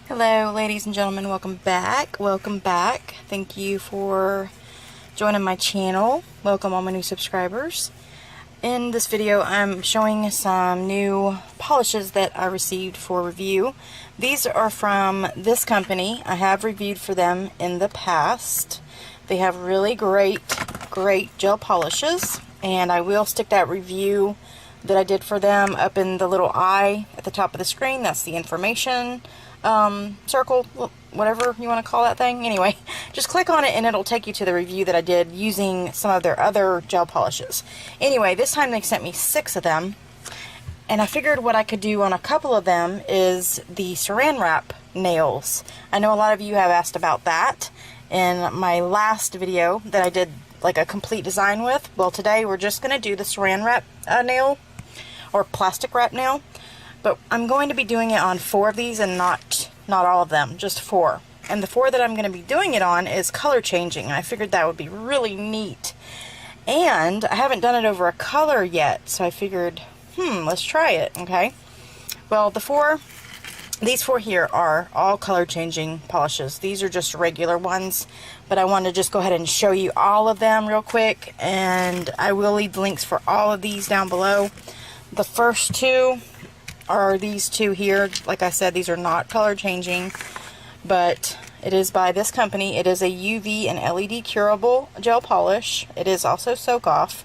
Hello ladies and gentlemen, welcome back. Thank you for joining my channel. Welcome all my new subscribers. In this video I'm showing some new polishes that I received for review. These are from this company. I have reviewed for them in the past. They have really great gel polishes, and I will stick that review that I did for them up in the little eye at the top of the screen. That's the information circle, whatever you want to call that thing. Anyway, just click on it and it'll take you to the review that I did using some of their other gel polishes. Anyway, this time they sent me 6 of them, and I figured what I could do on a couple of them is the saran wrap nails. I know a lot of you have asked about that in my last video that I did like a complete design with. Well, today we're just going to do the saran wrap nail, or plastic wrap nail. But I'm going to be doing it on 4 of these, and not all of them, just 4. And the 4 that I'm going to be doing it on is color changing. I figured that would be really neat. And I haven't done it over a color yet, so I figured, let's try it, okay? Well, these 4 here are all color changing polishes. These are just regular ones, but I want to just go ahead and show you all of them real quick, and I will leave links for all of these down below. The first 2 are these 2 here. Like I said, these are not color changing, but it is by this company. It is a UV and LED curable gel polish. It is also soak off.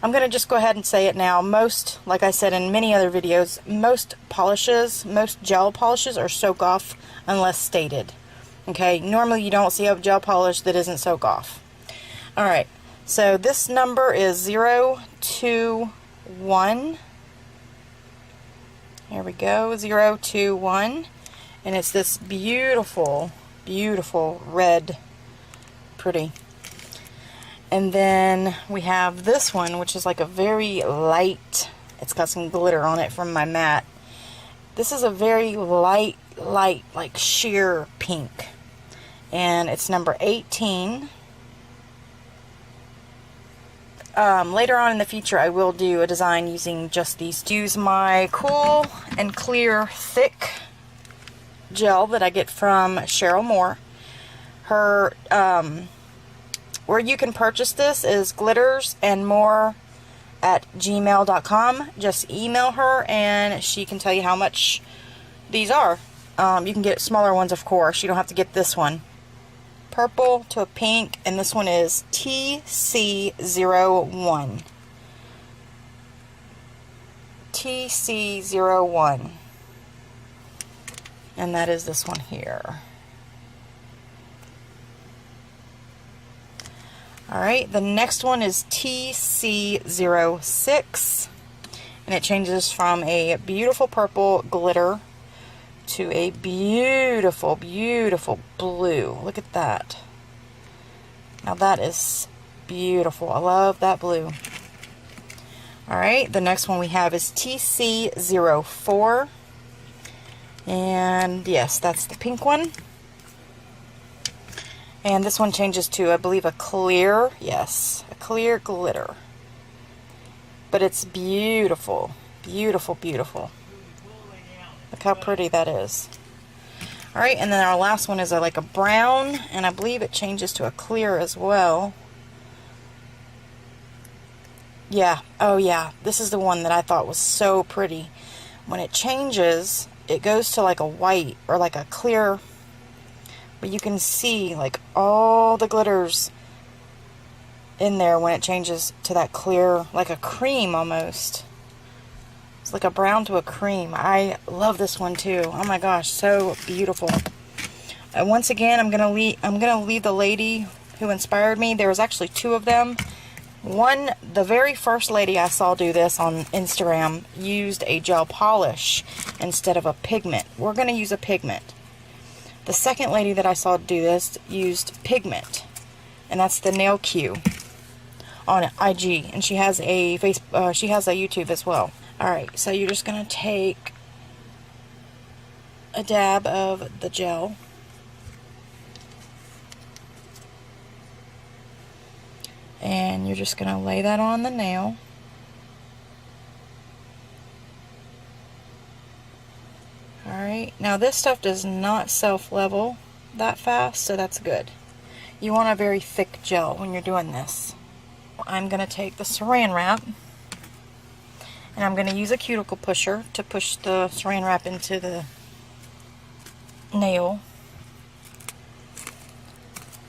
I'm going to just go ahead and say it now. Most, like I said in many other videos, most gel polishes are soak off unless stated. Okay, normally you don't see a gel polish that isn't soak off. Alright, so this number is 021. Here we go, 021, and it's this beautiful red, pretty. And then we have this one, which is like a very light, it's got some glitter on it from my mat. This is a very light, like sheer pink, and it's number 18. Later on in the future I will do a design using just these. Use my Cool and Clear Thick gel that I get from Cheryl Moore. Her, where you can purchase this is glittersandmore@gmail.com. Just email her and she can tell you how much these are. You can get smaller ones, of course. You don't have to get this one. Purple to a pink, and this one is TC01. TC01. And that is this one here. Alright, the next one is TC06. And it changes from a beautiful purple glitter to a beautiful blue. Look at that. Now that is beautiful. I love that blue. Alright, the next one we have is TC04. And yes, that's the pink one. And this one changes to, I believe, a clear, yes, a clear glitter. But it's beautiful. Beautiful. Look how pretty that is. Alright, and then our last one is like a brown, and I believe it changes to a clear as well. Yeah, oh yeah, this is the one that I thought was so pretty. When it changes, it goes to like a white, or like a clear, but you can see like all the glitters in there when it changes to that clear, like a cream almost. It's like a brown to a cream. I love this one too. Oh my gosh, so beautiful. Once again, I'm gonna leave the lady who inspired me. There was actually 2 of them. One, the very first lady I saw do this on Instagram used a gel polish instead of a pigment. We're gonna use a pigment. The second lady that I saw do this used pigment, and that's the Nail Q on IG, and she has a YouTube as well. Alright, so you're just going to take a dab of the gel. And you're just going to lay that on the nail. Alright. Alright, now this stuff does not self-level that fast, so that's good. You want a very thick gel when you're doing this. I'm going to take the saran wrap, and I'm going to use a cuticle pusher to push the saran wrap into the nail.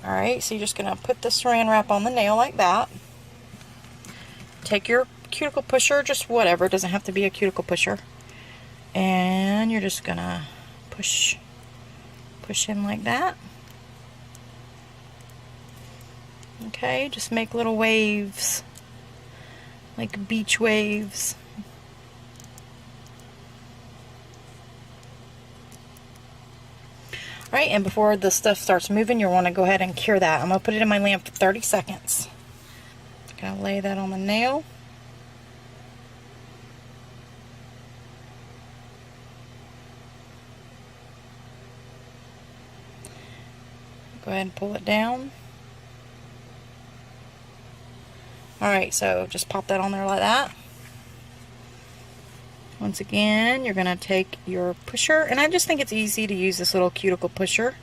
Alright, so you're just going to put the saran wrap on the nail like that. Take your cuticle pusher, just whatever, it doesn't have to be a cuticle pusher. And you're just going to push in like that. Okay, just make little waves, like beach waves. Alright, and before the stuff starts moving, you'll want to go ahead and cure that. I'm going to put it in my lamp for 30 seconds. Going to lay that on the nail. Go ahead and pull it down. Alright, so just pop that on there like that. Once again, you're going to take your pusher, and I just think it's easy to use this little cuticle pusher.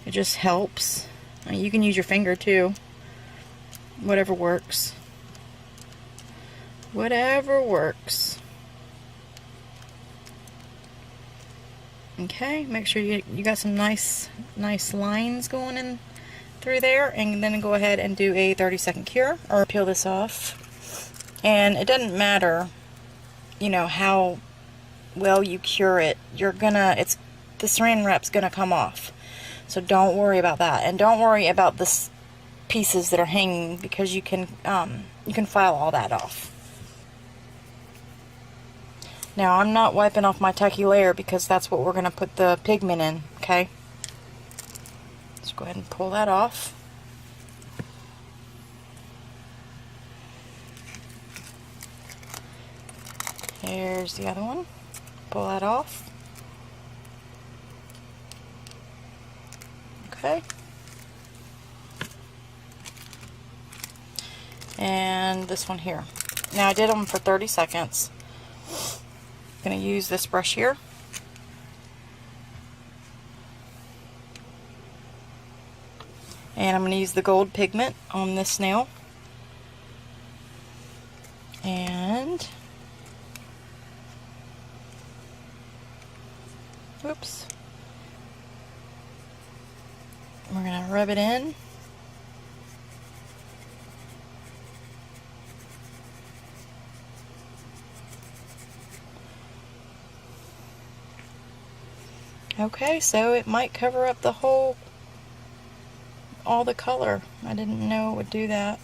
It just helps. You can use your finger too. Whatever works. Whatever works. Okay, make sure you got some nice lines going in through there, and then go ahead and do a 30-second cure, or peel this off. And it doesn't matter, you know, how well you cure it. The saran wrap's gonna come off, so don't worry about that, and don't worry about the pieces that are hanging, because you can file all that off. Now, I'm not wiping off my tacky layer because that's what we're going to put the pigment in, okay? Let's go ahead and pull that off. Here's the other one. Pull that off. Okay. And this one here. Now, I did them for 30 seconds. Going to use this brush here. And I'm going to use the gold pigment on this nail. And oops. We're going to rub it in. Okay, so it might cover up all the color. I didn't know it would do that.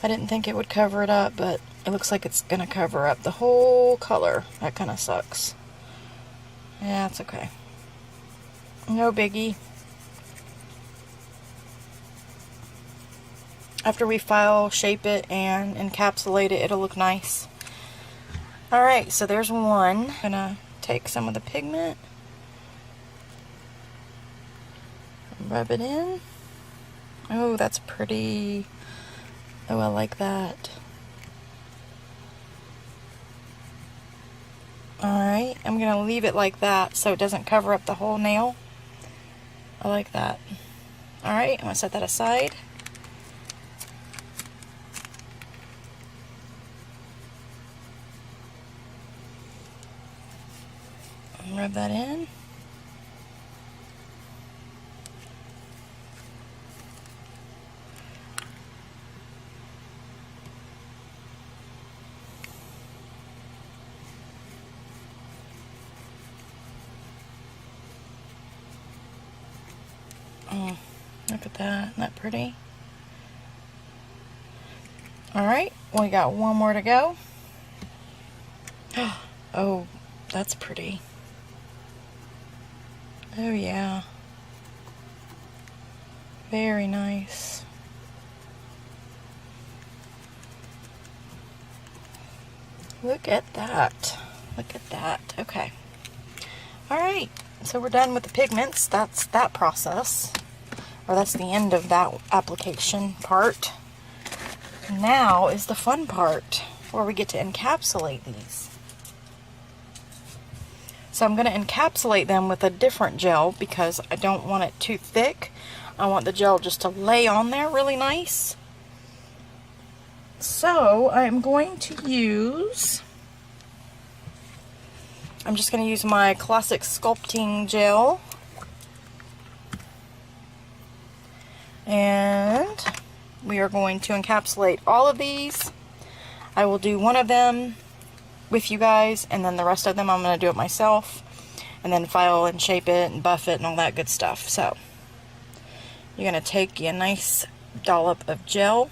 I didn't think it would cover it up, but it looks like it's gonna cover up the whole color. That kind of sucks. Yeah, it's okay. No biggie. After we file, shape it, and encapsulate it, it'll look nice. Alright, so there's one. I'm gonna take some of the pigment. Rub it in. Oh, that's pretty. Oh, I like that. Alright, I'm going to leave it like that so it doesn't cover up the whole nail. I like that. Alright, I'm going to set that aside. Rub that in. Oh, look at that. Isn't that pretty? Alright, we got one more to go. Oh, that's pretty. Oh yeah. Very nice. Look at that. Look at that. Okay. Alright, so we're done with the pigments. That's that process. Or that's the end of that application part. Now is the fun part, where we get to encapsulate these. So I'm going to encapsulate them with a different gel because I don't want it too thick. I want the gel just to lay on there really nice. So I'm going to use, I'm just going to use my classic sculpting gel. And we are going to encapsulate all of these. I will do one of them with you guys, and then the rest of them I'm going to do it myself, and then file and shape it and buff it and all that good stuff. So you're going to take a nice dollop of gel,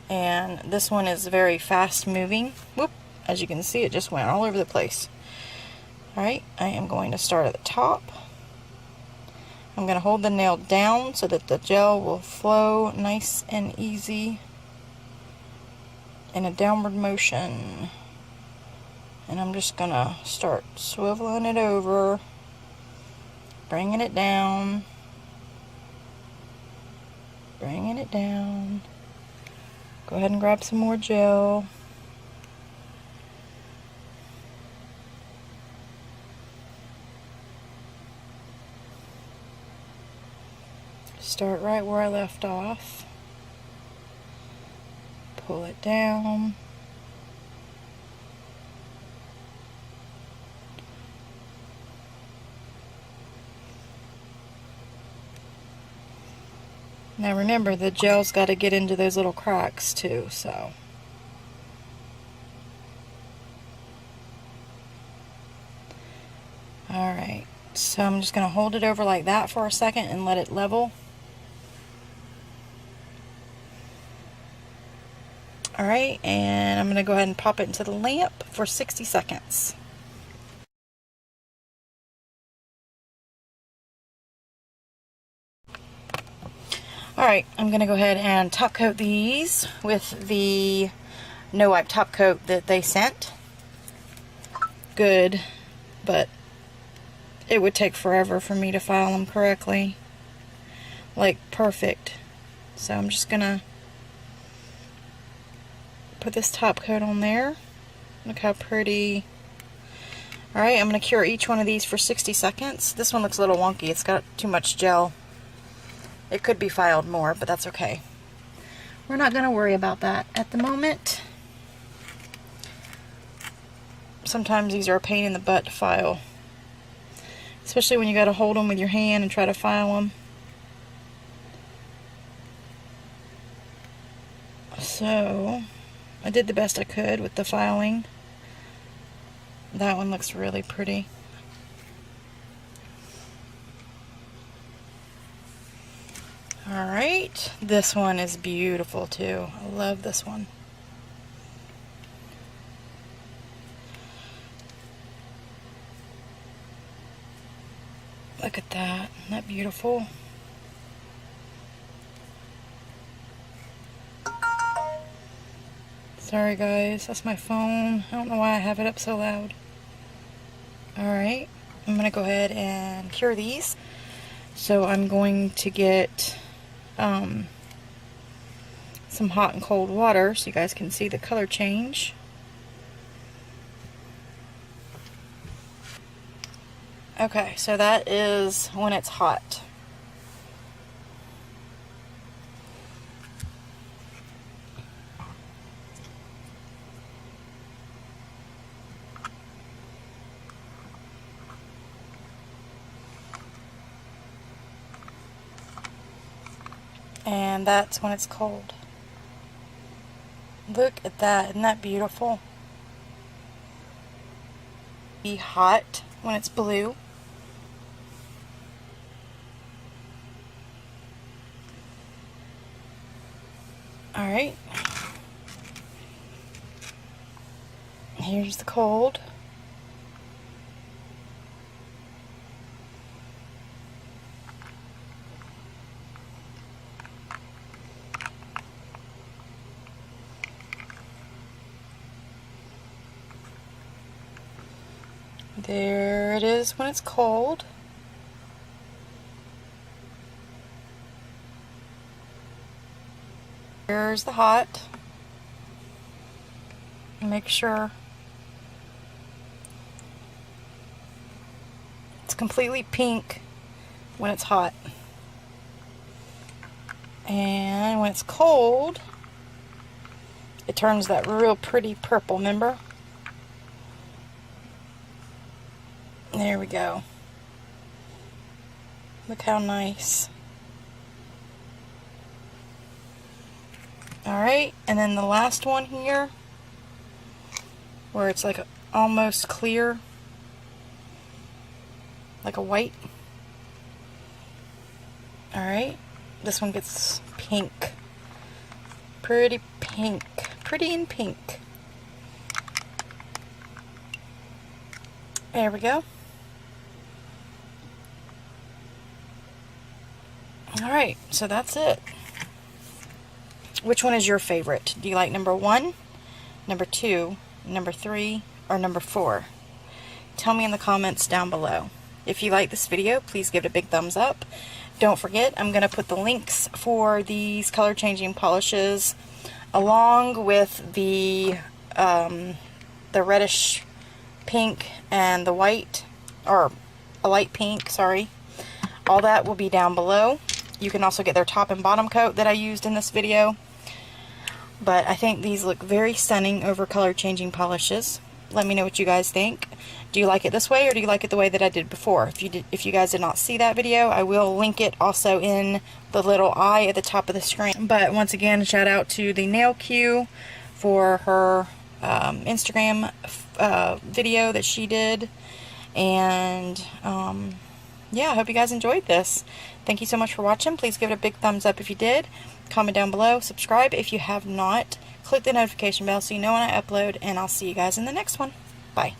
and this one is very fast moving. Whoop, as you can see, it just went all over the place. Alright, I am going to start at the top. I'm going to hold the nail down so that the gel will flow nice and easy in a downward motion. And I'm just going to start swiveling it over, bringing it down, bringing it down. Go ahead and grab some more gel. Start right where I left off. Pull it down. Now remember, the gel's got to get into those little cracks too, so. Alright, so I'm just going to hold it over like that for a second and let it level. Alright, and I'm going to go ahead and pop it into the lamp for 60 seconds. Alright, I'm going to go ahead and top coat these with the no wipe top coat that they sent. Good, but it would take forever for me to file them correctly. Like, perfect. So I'm just going to put this top coat on there. Look how pretty. Alright, I'm going to cure each one of these for 60 seconds. This one looks a little wonky. It's got too much gel. It could be filed more, but that's okay. We're not going to worry about that at the moment. Sometimes these are a pain in the butt to file. Especially when you got to hold them with your hand and try to file them. So, I did the best I could with the filing. That one looks really pretty. Alright, this one is beautiful too. I love this one. Look at that. Isn't that beautiful? Sorry guys, that's my phone. I don't know why I have it up so loud. Alright, I'm going to go ahead and cure these. So I'm going to get some hot and cold water so you guys can see the color change. Okay, so that is when it's hot. And that's when it's cold. Look at that, isn't that beautiful? Be hot when it's blue. Alright. Here's the cold. There it is when it's cold. Here's the hot. Make sure completely pink when it's hot. And when it's cold, it turns that real pretty purple, remember? There we go. Look how nice. Alright, and then the last one here, where it's like almost clear, like a white. Alright, this one gets pink. Pretty pink. Pretty in pink. There we go. Alright, so that's it. Which one is your favorite? Do you like number 1, number 2, number 3, or number 4? Tell me in the comments down below. If you like this video, please give it a big thumbs up. Don't forget, I'm going to put the links for these color changing polishes along with the reddish pink and the white, or a light pink, sorry. All that will be down below. You can also get their top and bottom coat that I used in this video. But I think these look very stunning over color changing polishes. Let me know what you guys think. Do you like it this way, or do you like it the way that I did before? If you guys did not see that video, I will link it also in the little eye at the top of the screen. But once again, shout out to the Nail Q for her Instagram video that she did. And yeah, I hope you guys enjoyed this. Thank you so much for watching. Please give it a big thumbs up if you did. Comment down below. Subscribe if you have not. Click the notification bell so you know when I upload. And I'll see you guys in the next one. Bye.